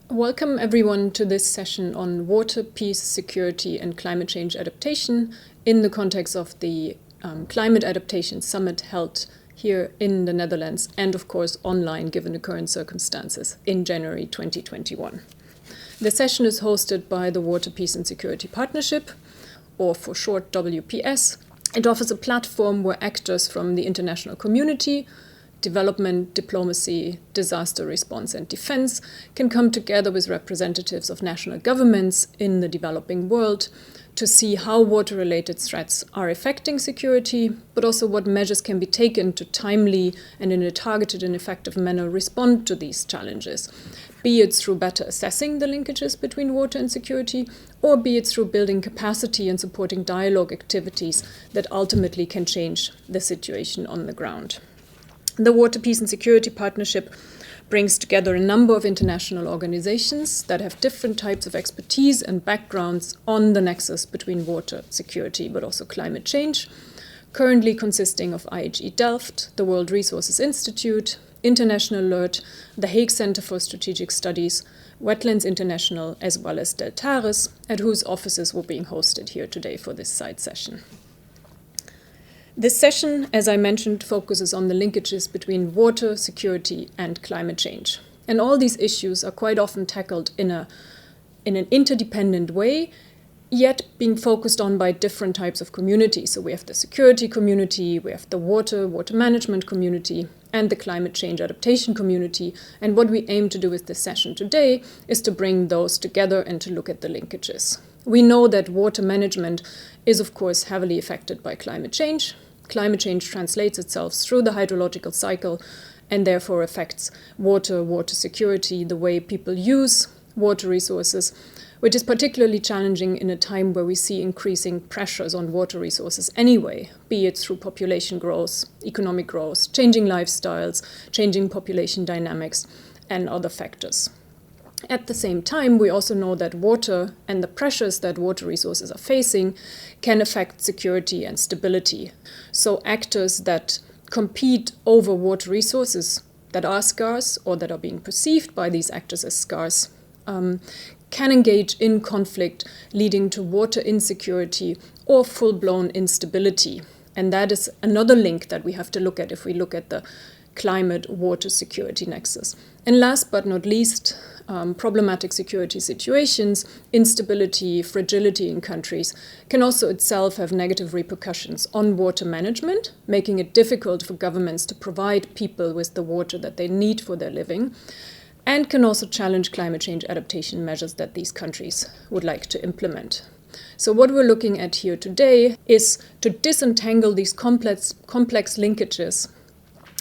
Welcome everyone to this session on water, peace, security and climate change adaptation in the context of the Climate Adaptation Summit held here in the Netherlands and of course online given the current circumstances in January 2021. The session is hosted by the Water, Peace and Security Partnership, or for short WPS. It offers a platform where actors from the international community, development, diplomacy, disaster response and defense can come together with representatives of national governments in the developing world to see how water-related threats are affecting security, but also what measures can be taken to timely and in a targeted and effective manner respond to these challenges, be it through better assessing the linkages between water and security, or be it through building capacity and supporting dialogue activities that ultimately can change the situation on the ground. The Water, Peace and Security Partnership brings together a number of international organizations that have different types of expertise and backgrounds on the nexus between water, security, but also climate change, currently consisting of IHE Delft, the World Resources Institute, International Alert, the Hague Center for Strategic Studies, Wetlands International, as well as Deltares, at whose offices were being hosted here today for this side session. This session, as I mentioned, focuses on the linkages between water, security, and climate change. And all these issues are quite often tackled in an interdependent way, yet being focused on by different types of communities. So we have the security community, we have the water management community, and the climate change adaptation community. And what we aim to do with this session today is to bring those together and to look at the linkages. We know that water management is, of course, heavily affected by climate change. Climate change translates itself through the hydrological cycle and therefore affects water security, the way people use water resources, which is particularly challenging in a time where we see increasing pressures on water resources anyway, be it through population growth, economic growth, changing lifestyles, changing population dynamics, and other factors. At the same time, we also know that water and the pressures that water resources are facing can affect security and stability. So actors that compete over water resources that are scarce or that are being perceived by these actors as scarce can engage in conflict, leading to water insecurity or full-blown instability. And that is another link that we have to look at if we look at the climate water security nexus. And last but not least, problematic security situations, instability, fragility in countries can also itself have negative repercussions on water management, making it difficult for governments to provide people with the water that they need for their living, and can also challenge climate change adaptation measures that these countries would like to implement. So what we're looking at here today is to disentangle these complex linkages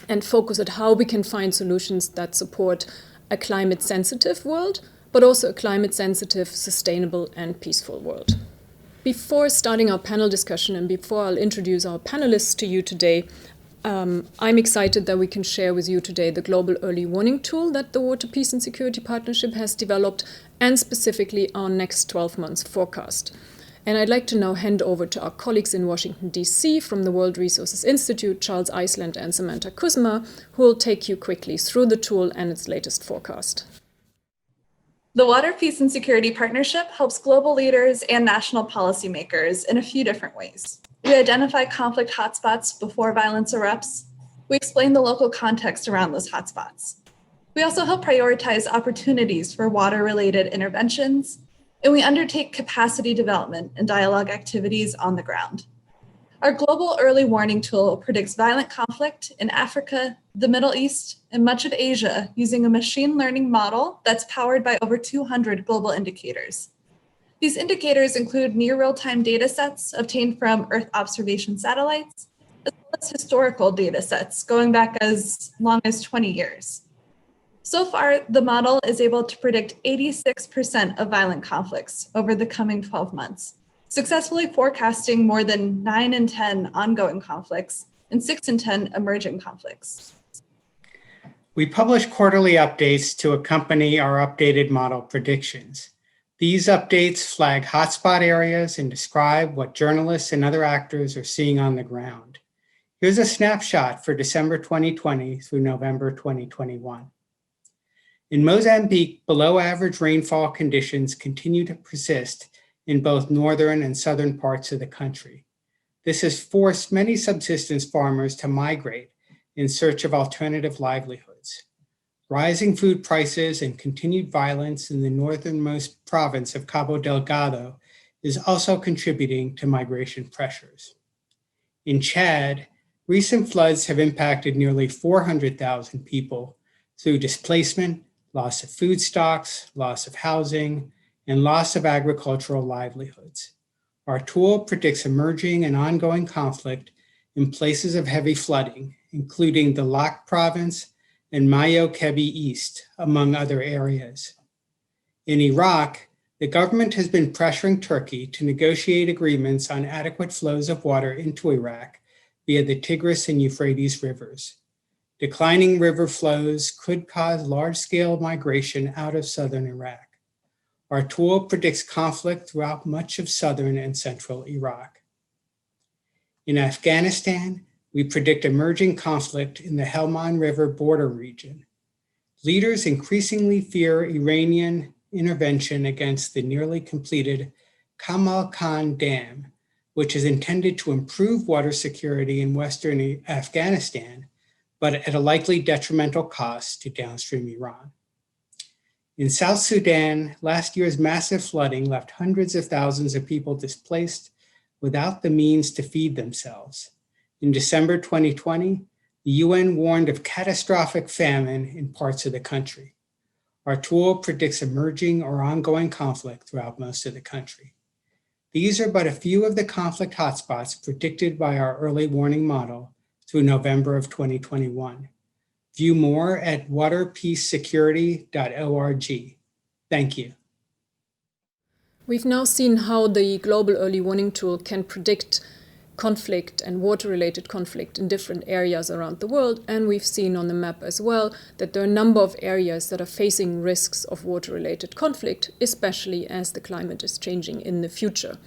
and focus at how we can find solutions that support a climate-sensitive world, but also a climate-sensitive, sustainable and peaceful world. Before starting our panel discussion and before I'll introduce our panelists to you today, I'm excited that we can share with you today the global early warning tool that the Water, Peace and Security Partnership has developed, and specifically our next 12 months forecast. And I'd like to now hand over to our colleagues in Washington, D.C. from the World Resources Institute, Charles Iceland and Samantha Kuzma, who will take you quickly through the tool and its latest forecast. The Water, Peace and Security Partnership helps global leaders and national policymakers in a few different ways. We identify conflict hotspots before violence erupts. We explain the local context around those hotspots. We also help prioritize opportunities for water-related interventions, and we undertake capacity development and dialogue activities on the ground. Our global early warning tool predicts violent conflict in Africa, the Middle East, and much of Asia using a machine learning model that's powered by over 200 global indicators. These indicators include near real-time data sets obtained from Earth observation satellites, as well as historical data sets going back as long as 20 years. So far, the model is able to predict 86% of violent conflicts over the coming 12 months, successfully forecasting more than 9 in 10 ongoing conflicts and 6 in 10 emerging conflicts. We publish quarterly updates to accompany our updated model predictions. These updates flag hotspot areas and describe what journalists and other actors are seeing on the ground. Here's a snapshot for December 2020 through November 2021. In Mozambique, below average rainfall conditions continue to persist in both northern and southern parts of the country. This has forced many subsistence farmers to migrate in search of alternative livelihoods. Rising food prices and continued violence in the northernmost province of Cabo Delgado is also contributing to migration pressures. In Chad, recent floods have impacted nearly 400,000 people through displacement, loss of food stocks, loss of housing, and loss of agricultural livelihoods. Our tool predicts emerging and ongoing conflict in places of heavy flooding, including the Lak province and Mayo Kebi East, among other areas. In Iraq, the government has been pressuring Turkey to negotiate agreements on adequate flows of water into Iraq via the Tigris and Euphrates rivers. Declining river flows could cause large-scale migration out of southern Iraq. Our tool predicts conflict throughout much of southern and central Iraq. In Afghanistan, we predict emerging conflict in the Helmand River border region. Leaders increasingly fear Iranian intervention against the nearly completed Kamal Khan Dam, which is intended to improve water security in western Afghanistan, but at a likely detrimental cost to downstream Iran. In South Sudan, last year's massive flooding left hundreds of thousands of people displaced without the means to feed themselves. In December 2020, the UN warned of catastrophic famine in parts of the country. Our tool predicts emerging or ongoing conflict throughout most of the country. These are but a few of the conflict hotspots predicted by our early warning model through November of 2021. View more at waterpeacesecurity.org. Thank you. We've now seen how the global early warning tool can predict conflict and water-related conflict in different areas around the world, and we've seen on the map as well that there are a number of areas that are facing risks of water-related conflict, especially as the climate is changing in the future.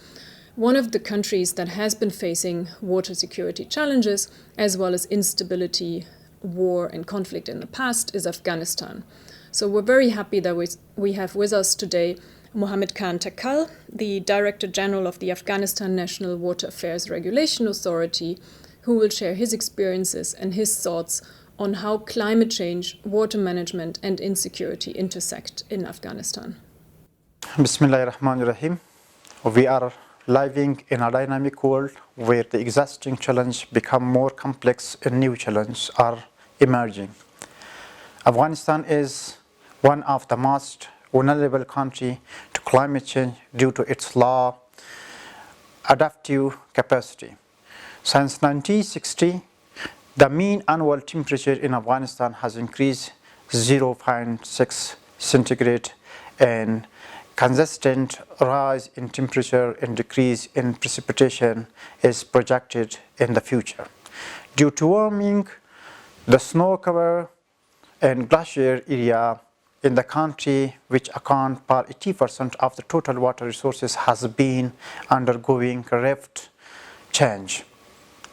One of the countries that has been facing water security challenges, as well as instability, war and conflict in the past, is Afghanistan. So we're very happy that we have with us today Mohammed Khan Takal, the Director General of the Afghanistan National Water Affairs Regulation Authority, who will share his experiences and his thoughts on how climate change, water management and insecurity intersect in Afghanistan. Bismillahirrahmanirrahim. We are living in a dynamic world where the existing challenge become more complex and new challenges are emerging. Afghanistan is one of the most vulnerable countries to climate change due to its low adaptive capacity. Since 1960, the mean annual temperature in Afghanistan has increased 0.6 centigrade, and consistent rise in temperature and decrease in precipitation is projected in the future. Due to warming, the snow cover and glacier area in the country, which account for 80% of the total water resources, has been undergoing rapid change.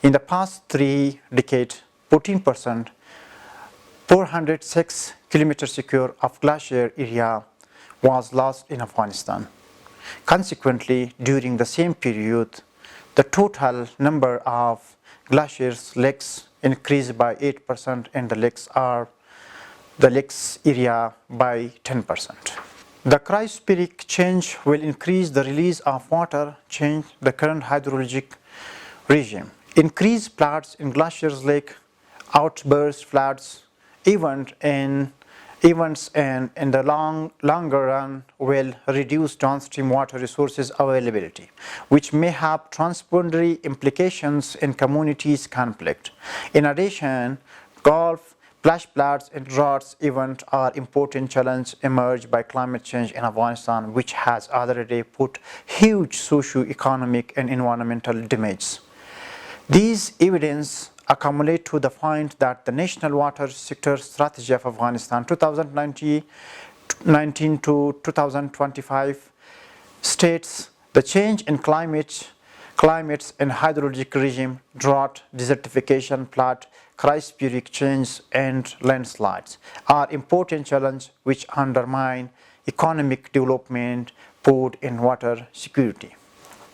In the past 3 decades, 14%, 406 kilometers square of glacier area was lost in Afghanistan. Consequently, during the same period, the total number of glaciers lakes increased by 8% and the lakes area by 10%. The cryospheric change will increase the release of water, change the current hydrologic regime. Increased floods in glaciers lake, outburst floods, events and in the longer run will reduce downstream water resources availability, which may have transboundary implications in communities' conflict. In addition, Gulf flash floods and droughts events are important challenges emerged by climate change in Afghanistan, which has already put huge socio-economic and environmental damage. These evidence accumulate to the point that the National Water Sector Strategy of Afghanistan 2019 to 2025 states the change in climate climates and hydrological regime, drought, desertification, flood, cryospheric change, and landslides are important challenges which undermine economic development, food and water security.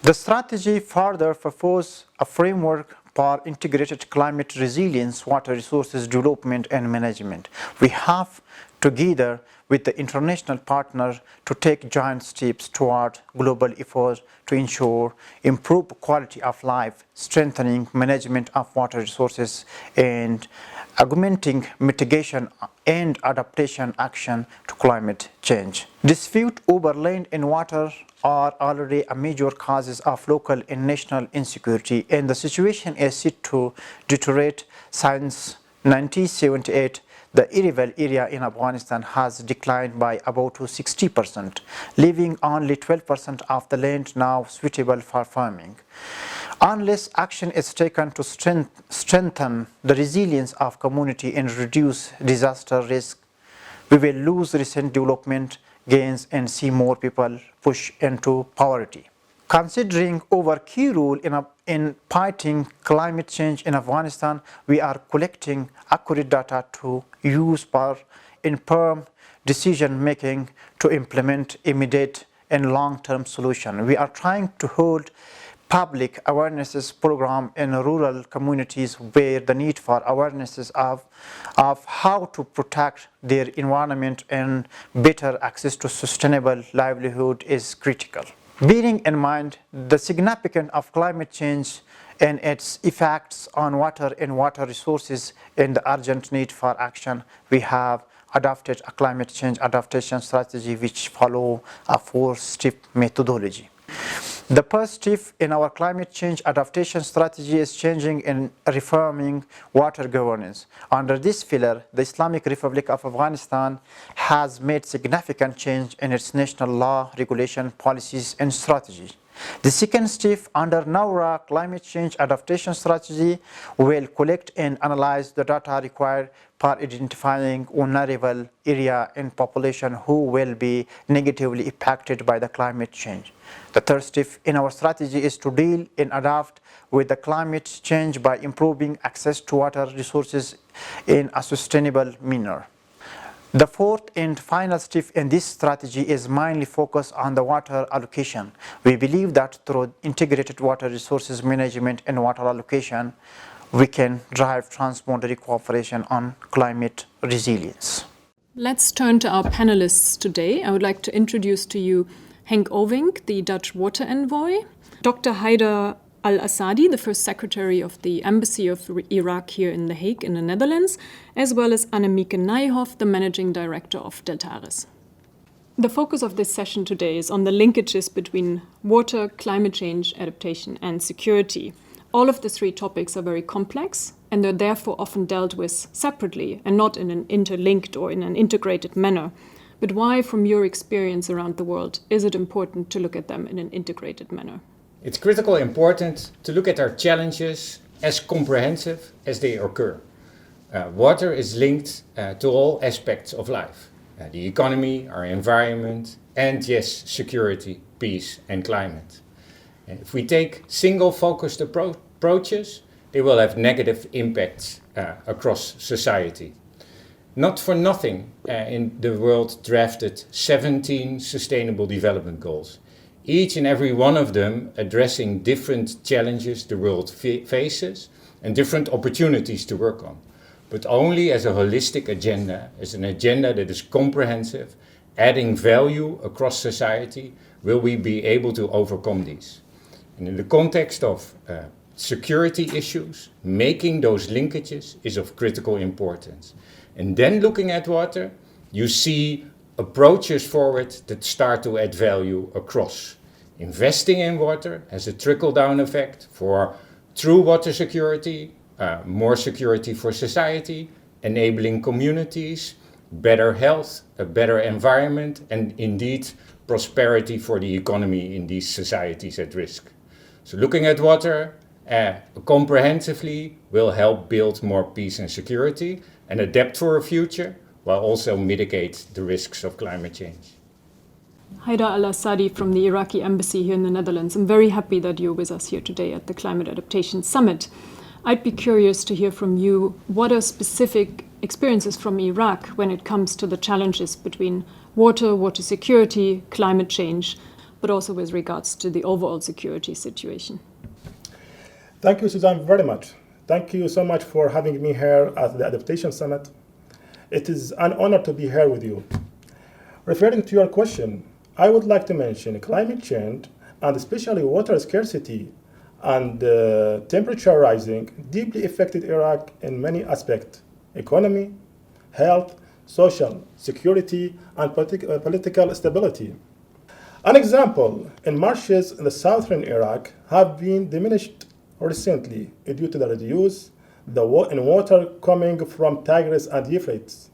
The strategy further proposes a framework for integrated climate resilience, water resources development and management. We have, together with the international partners, to take giant steps toward global efforts to ensure improved quality of life, strengthening management of water resources, and augmenting mitigation and adaptation action to climate change. Dispute over land and water are already a major causes of local and national insecurity, and the situation is set to deteriorate. Since 1978, the arable area in Afghanistan has declined by about 60%, leaving only 12% of the land now suitable for farming. Unless action is taken to strengthen the resilience of community and reduce disaster risk, we will lose recent development gains and see more people push into poverty. Considering our key role in fighting climate change in Afghanistan, we are collecting accurate data to use for informed decision making to implement immediate and long-term solutions. We are trying to hold public awarenesses program in rural communities where the need for awarenesses of how to protect their environment and better access to sustainable livelihood is critical. Bearing in mind the significance of climate change and its effects on water and water resources and the urgent need for action, we have adopted a climate change adaptation strategy which follows a 4-step methodology. The first step in our climate change adaptation strategy is changing and reforming water governance. Under this pillar, the Islamic Republic of Afghanistan has made significant change in its national law, regulation, policies, and strategies. The second step under NAURA climate change adaptation strategy will collect and analyze the data required for identifying vulnerable area and population who will be negatively impacted by the climate change. The third step in our strategy is to deal and adapt with the climate change by improving access to water resources in a sustainable manner. The fourth and final step in this strategy is mainly focused on the water allocation. We believe that through integrated water resources management and water allocation, we can drive transboundary cooperation on climate resilience. Let's turn to our panelists today. I would like to introduce to you Henk Ovink, the Dutch water envoy, Dr. Haider Al-Assadi, the first secretary of the Embassy of Iraq here in The Hague in the Netherlands, as well as Annemieke Nijhoff, the managing director of Deltares. The focus of this session today is on the linkages between water, climate change, adaptation, and security. All of the three topics are very complex, and they're therefore often dealt with separately and not in an interlinked or in an integrated manner. But why, from your experience around the world, is it important to look at them in an integrated manner? It's critically important to look at our challenges as comprehensive as they occur. Water is linked to all aspects of life. The economy, our environment, and yes, security, peace, and climate. And if we take single-focused approaches, they will have negative impacts across society. Not for nothing, in the world drafted 17 Sustainable Development Goals. Each and every one of them addressing different challenges the world faces and different opportunities to work on. But only as a holistic agenda, as an agenda that is comprehensive, adding value across society, will we be able to overcome these. And in the context of security issues, making those linkages is of critical importance. And then looking at water, you see approaches forward that start to add value across. Investing in water has a trickle-down effect for true water security, more security for society, enabling communities, better health, a better environment, and indeed prosperity for the economy in these societies at risk. So looking at water comprehensively will help build more peace and security and adapt for a future, while also mitigate the risks of climate change. Haidar Al-Assadi from the Iraqi embassy here in the Netherlands. I'm very happy that you're with us here today at the Climate Adaptation Summit. I'd be curious to hear from you, what are specific experiences from Iraq when it comes to the challenges between water security, climate change, but also with regards to the overall security situation? Thank you, Suzanne, very much. Thank you so much for having me here at the Adaptation Summit. It is an honor to be here with you. Referring to your question, I would like to mention climate change, and especially water scarcity and temperature rising, deeply affected Iraq in many aspects: economy, health, social, security, and political stability. An example, in marshes in the southern Iraq have been diminished recently due to the reduce in water coming from Tigris and Euphrates,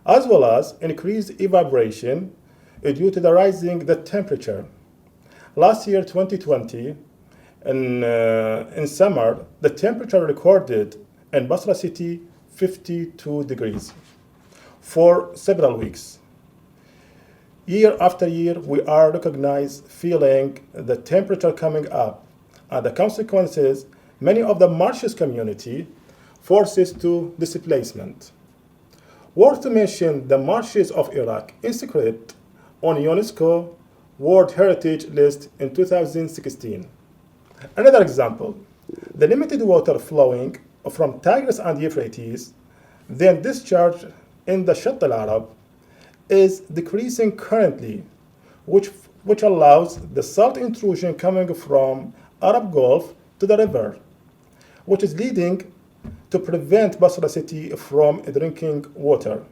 as well as increased evaporation due to the rising the temperature. Last year, 2020, in summer, the temperature recorded in Basra city 52 degrees for several weeks. Year after year, we are feeling the temperature coming up, and the consequences, many of the marshes community forces to displacement. Worth to mention, the marshes of Iraq inscribed on UNESCO World Heritage List in 2016. Another example, the limited water flowing from Tigris and Euphrates, then discharged in the Shatt al-Arab, is decreasing currently, which allows the salt intrusion coming from Arab Gulf to the river, which is leading to prevent Basra city from drinking water.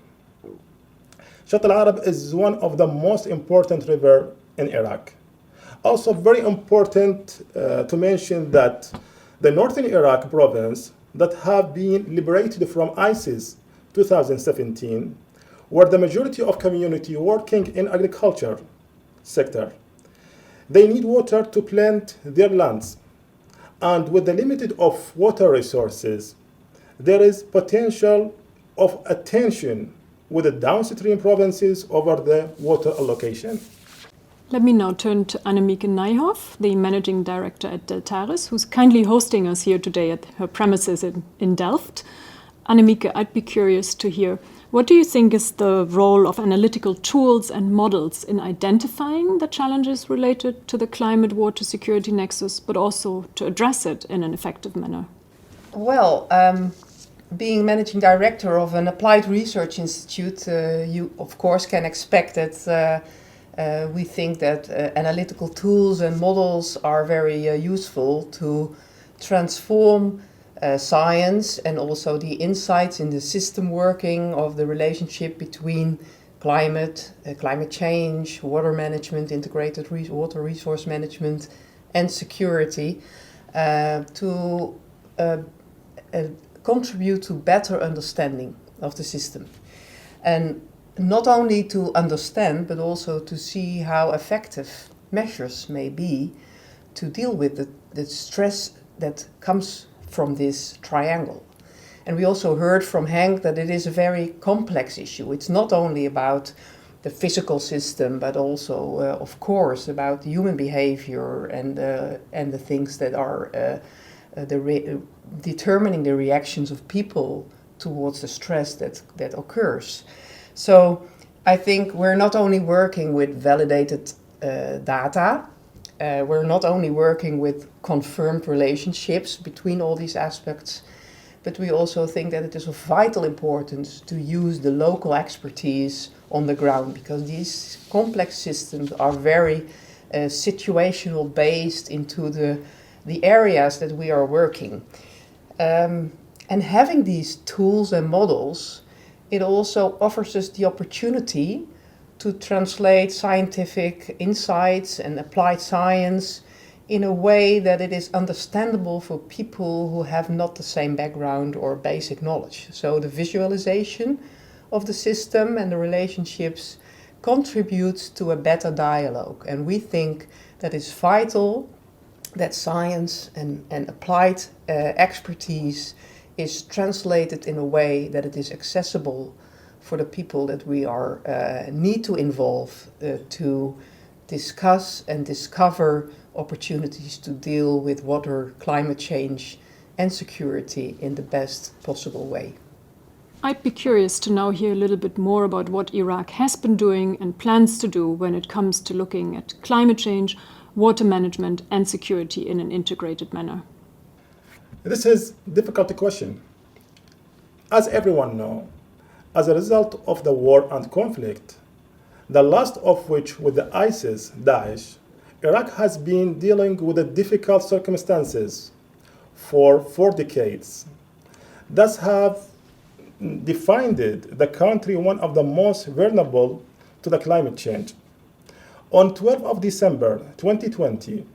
Shatt al-Arab is one of the most important rivers in Iraq. Also very important to mention that the northern Iraq province that have been liberated from ISIS 2017, where the majority of community working in agriculture sector. They need water to plant their lands. And with the limited of water resources, there is potential of a tension with the downstream provinces over the water allocation. Let me now turn to Annemieke Nijhoff, the Managing Director at Deltares, who's kindly hosting us here today at her premises in Delft. Annemieke, I'd be curious to hear, what do you think is the role of analytical tools and models in identifying the challenges related to the climate-water security nexus, but also to address it in an effective manner? Well, being managing director of an applied research institute, you of course can expect that we think that analytical tools and models are very useful to transform science and also the insights in the system working of the relationship between climate change, water management, integrated water resource management, and security to contribute to better understanding of the system. And not only to understand, but also to see how effective measures may be to deal with the stress that comes from this triangle. And we also heard from Henk that it is a very complex issue. It's not only about the physical system, but also, of course, about human behavior and the things that are determining the reactions of people towards the stress that occurs. So I think we're not only working with validated data, we're not only working with confirmed relationships between all these aspects, but we also think that it is of vital importance to use the local expertise on the ground, because these complex systems are very situational based into the areas that we are working. And having these tools and models, it also offers us the opportunity to translate scientific insights and applied science in a way that it is understandable for people who have not the same background or basic knowledge. So the visualization of the system and the relationships contributes to a better dialogue. And we think that it's vital that science and applied expertise is translated in a way that it is accessible for the people that we are need to involve to discuss and discover opportunities to deal with water, climate change, and security in the best possible way. I'd be curious to now hear a little bit more about what Iraq has been doing and plans to do when it comes to looking at climate change, water management, and security in an integrated manner. This is a difficult question. As everyone knows, as a result of the war and conflict, the last of which with the ISIS, Daesh, Iraq has been dealing with the difficult circumstances for 4 decades. Thus have defined the country one of the most vulnerable to the climate change. On 12th of December 2020,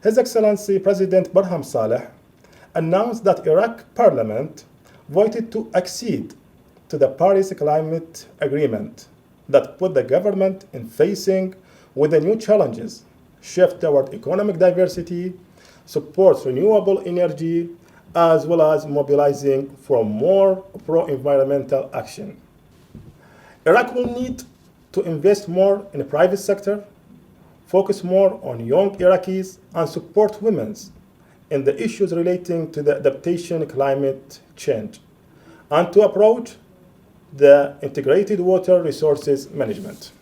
His Excellency President Barham Saleh announced that Iraq Parliament voted to accede to the Paris Climate Agreement that put the government in facing with the new challenges, shift toward economic diversity, supports renewable energy, as well as mobilizing for more pro-environmental action. Iraq will need to invest more in the private sector, focus more on young Iraqis, and support women in the issues relating to the adaptation climate change, and to approach the integrated water resources management.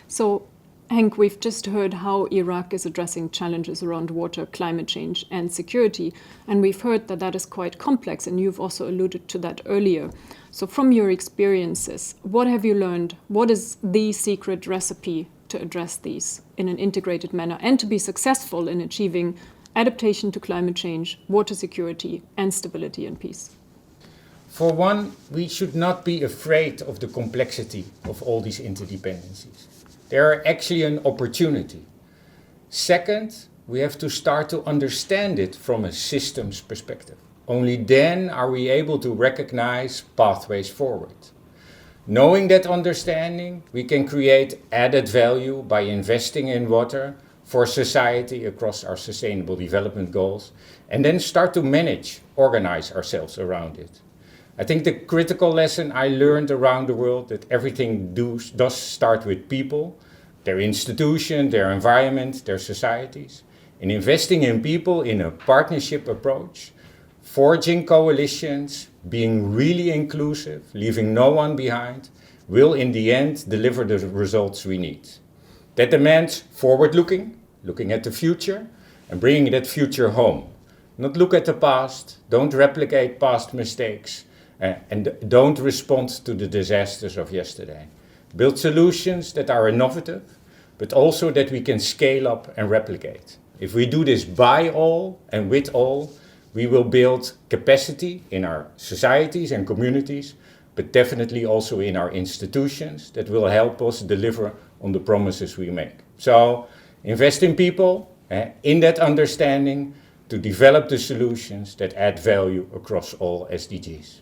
So, Henk, we've just heard how Iraq is addressing challenges around water, climate change, and security, and we've heard that that is quite complex, and you've also alluded to that earlier. So from your experiences, what have you learned? What is the secret recipe to address these in an integrated manner and to be successful in achieving adaptation to climate change, water security, and stability and peace? For one, we should not be afraid of the complexity of all these interdependencies. They are actually an opportunity. Second, we have to start to understand it from a systems perspective. Only then are we able to recognize pathways forward. Knowing that understanding, we can create added value by investing in water for society across our sustainable development goals, and then start to manage, organize ourselves around it. I think the critical lesson I learned around the world that everything does start with people, their institution, their environment, their societies. In investing in people in a partnership approach, forging coalitions, being really inclusive, leaving no one behind, will in the end deliver the results we need. That demands forward-looking, looking at the future, and bringing that future home. Not look at the past, don't replicate past mistakes, and don't respond to the disasters of yesterday. Build solutions that are innovative, but also that we can scale up and replicate. If we do this by all and with all, we will build capacity in our societies and communities, but definitely also in our institutions that will help us deliver on the promises we make. So invest in people, in that understanding, to develop the solutions that add value across all SDGs.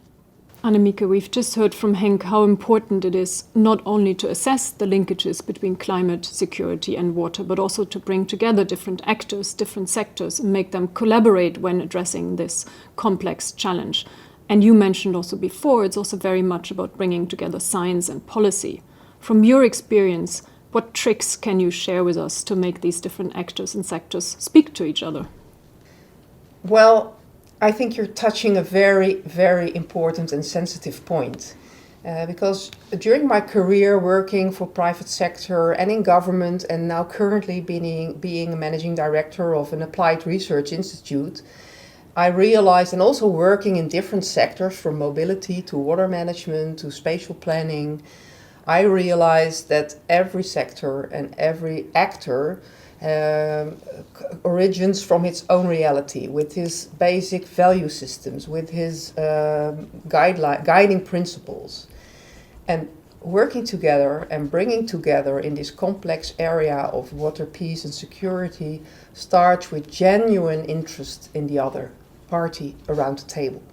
Annemieke, we've just heard from Henk how important it is not only to assess the linkages between climate, security and water, but also to bring together different actors, different sectors, and make them collaborate when addressing this complex challenge. And you mentioned also before, it's also very much about bringing together science and policy. From your experience, what tricks can you share with us to make these different actors and sectors speak to each other? Well, I think you're touching a very, very important and sensitive point. Because during my career working for private sector and in government, and now currently being a managing director of an applied research institute, I realized, and also working in different sectors from mobility to water management to spatial planning, I realized that every sector and every actor origins from its own reality, with his basic value systems, with his guiding principles. And working together and bringing together in this complex area of water, peace and security starts with genuine interest in the other party around the table.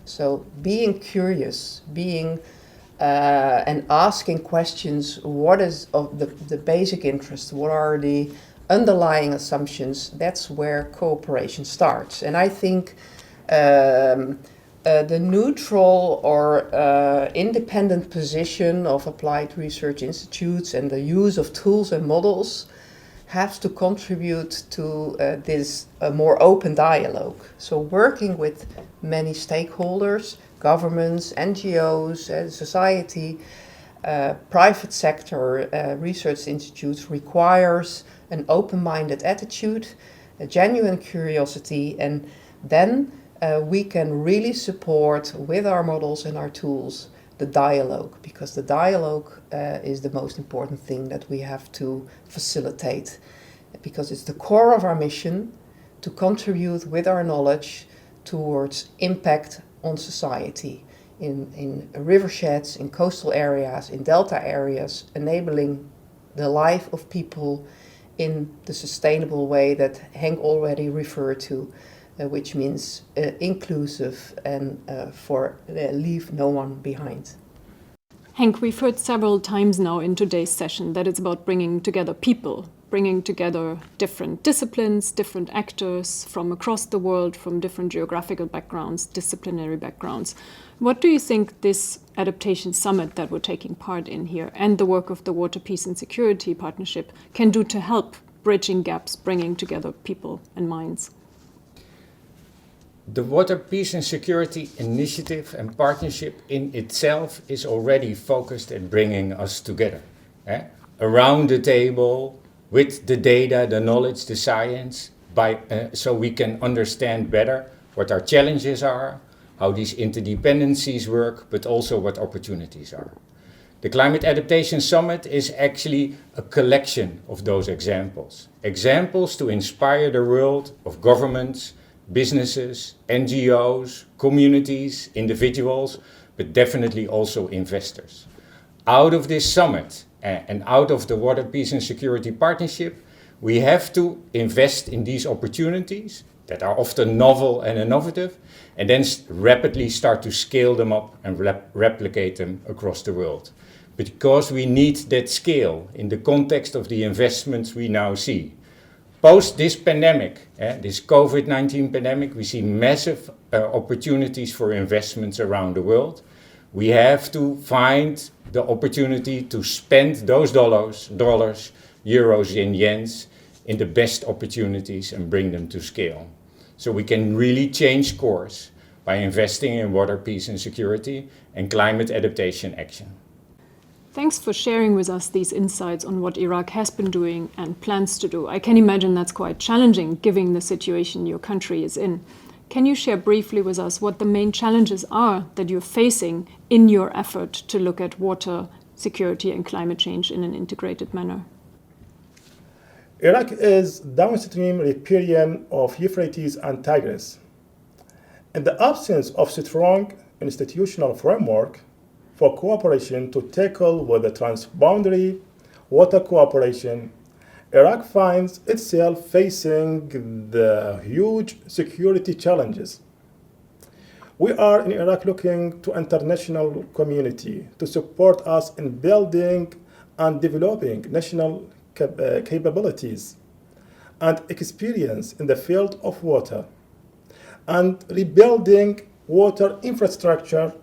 So being curious, and asking questions, what is of the basic interest, what are the underlying assumptions, that's where cooperation starts. And I think the neutral or independent position of applied research institutes and the use of tools and models has to contribute to this more open dialogue. So working with many stakeholders, governments, NGOs, society, private sector research institutes requires an open-minded attitude, a genuine curiosity, and then we can really support with our models and our tools the dialogue, because the dialogue is the most important thing that we have to facilitate, because it's the core of our mission to contribute with our knowledge towards impact on society in riversheds, in coastal areas, in delta areas, enabling the life of people in the sustainable way that Henk already referred to, which means inclusive and leave no one behind. Henk, we've heard several times now in today's session that it's about bringing together people, bringing together different disciplines, different actors from across the world, from different geographical backgrounds, disciplinary backgrounds. What do you think this adaptation summit that we're taking part in here and the work of the Water, Peace and Security Partnership can do to help bridging gaps, bringing together people and minds? The Water, Peace and Security Initiative and Partnership in itself is already focused at bringing us together, around the table, with the data, the knowledge, the science, so we can understand better what our challenges are, how these interdependencies work, but also what opportunities are. The Climate Adaptation Summit is actually a collection of those examples. Examples to inspire the world of governments, businesses, NGOs, communities, individuals, but definitely also investors. Out of this summit and out of the Water, Peace and Security Partnership, we have to invest in these opportunities that are often novel and innovative, and then rapidly start to scale them up and replicate them across the world. Because we need that scale in the context of the investments we now see. Post this pandemic, this COVID-19 pandemic, we see massive opportunities for investments around the world. We have to find the opportunity to spend those dollars, euros and yens in the best opportunities and bring them to scale. So we can really change course by investing in water, peace and security and climate adaptation action. Thanks for sharing with us these insights on what Iraq has been doing and plans to do. I can imagine that's quite challenging given the situation your country is in. Can you share briefly with us what the main challenges are that you're facing in your effort to look at water, security and climate change in an integrated manner? Iraq is downstream riparian of Euphrates and Tigris. In the absence of strong institutional framework for cooperation to tackle with the transboundary water cooperation, Iraq finds itself facing the huge security challenges. We are in Iraq looking to international community to support us in building and developing national capabilities and experience in the field of water and rebuilding water infrastructure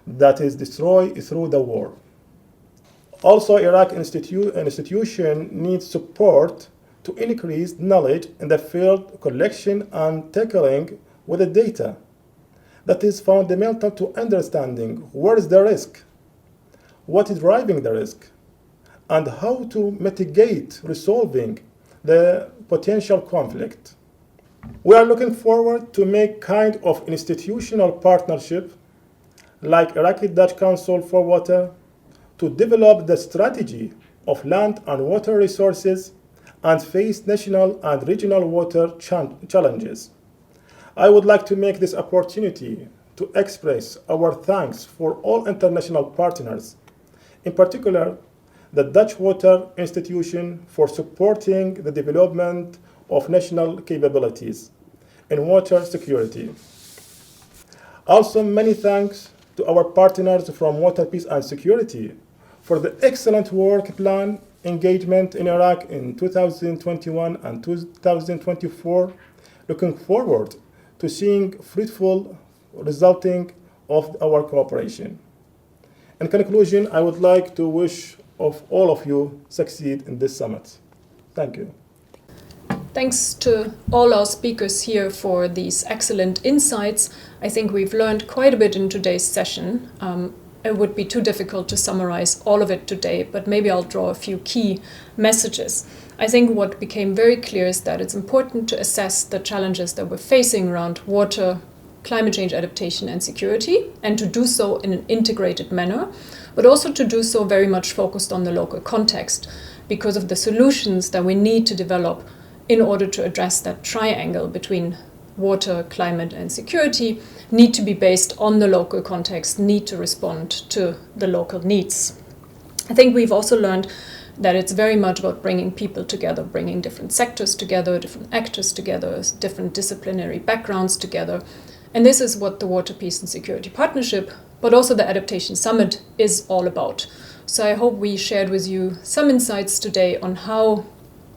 that is destroyed through the war. Also, Iraq institution needs support to increase knowledge in the field collection and tackling with the data. That is fundamental to understanding where is the risk, what is driving the risk, and how to mitigate resolving the potential conflict. We are looking forward to make kind of institutional partnership like Iraqi Dutch Council for Water to develop the strategy of land and water resources and face national and regional water challenges. I would like to make this opportunity to express our thanks for all international partners, in particular the Dutch Water Institution for supporting the development of national capabilities in water security. Also, many thanks to our partners from Water, Peace and Security for the excellent work plan engagement in Iraq in 2021 and 2024. Looking forward to seeing fruitful resulting of our cooperation. In conclusion, I would like to wish all of you succeed in this summit. Thank you. Thanks to all our speakers here for these excellent insights. I think we've learned quite a bit in today's session. It would be too difficult to summarize all of it today, but maybe I'll draw a few key messages. I think what became very clear is that it's important to assess the challenges that we're facing around water, climate change adaptation and security, and to do so in an integrated manner, but also to do so very much focused on the local context, because of the solutions that we need to develop in order to address that triangle between water, climate and security need to be based on the local context, need to respond to the local needs. I think we've also learned that it's very much about bringing people together, bringing different sectors together, different actors together, different disciplinary backgrounds together. And this is what the Water, Peace and Security Partnership, but also the Adaptation Summit is all about. So I hope we shared with you some insights today on how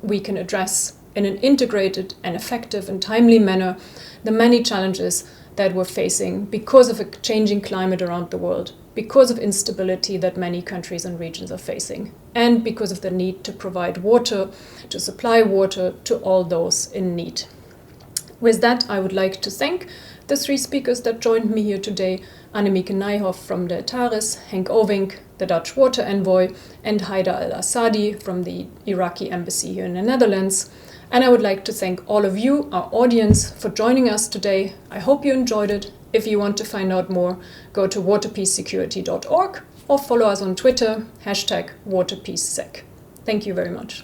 we can address in an integrated and effective and timely manner the many challenges that we're facing because of a changing climate around the world, because of instability that many countries and regions are facing, and because of the need to provide water, to supply water to all those in need. With that, I would like to thank the three speakers that joined me here today, Annemieke Nijhoff from the Taris, Henk Ovink, the Dutch water envoy, and Haida Al-Assadi from the Iraqi embassy here in the Netherlands. And I would like to thank all of you, our audience, for joining us today. I hope you enjoyed it. If you want to find out more, go to waterpeacesecurity.org or follow us on Twitter, #WaterPeaceSec. Thank you very much.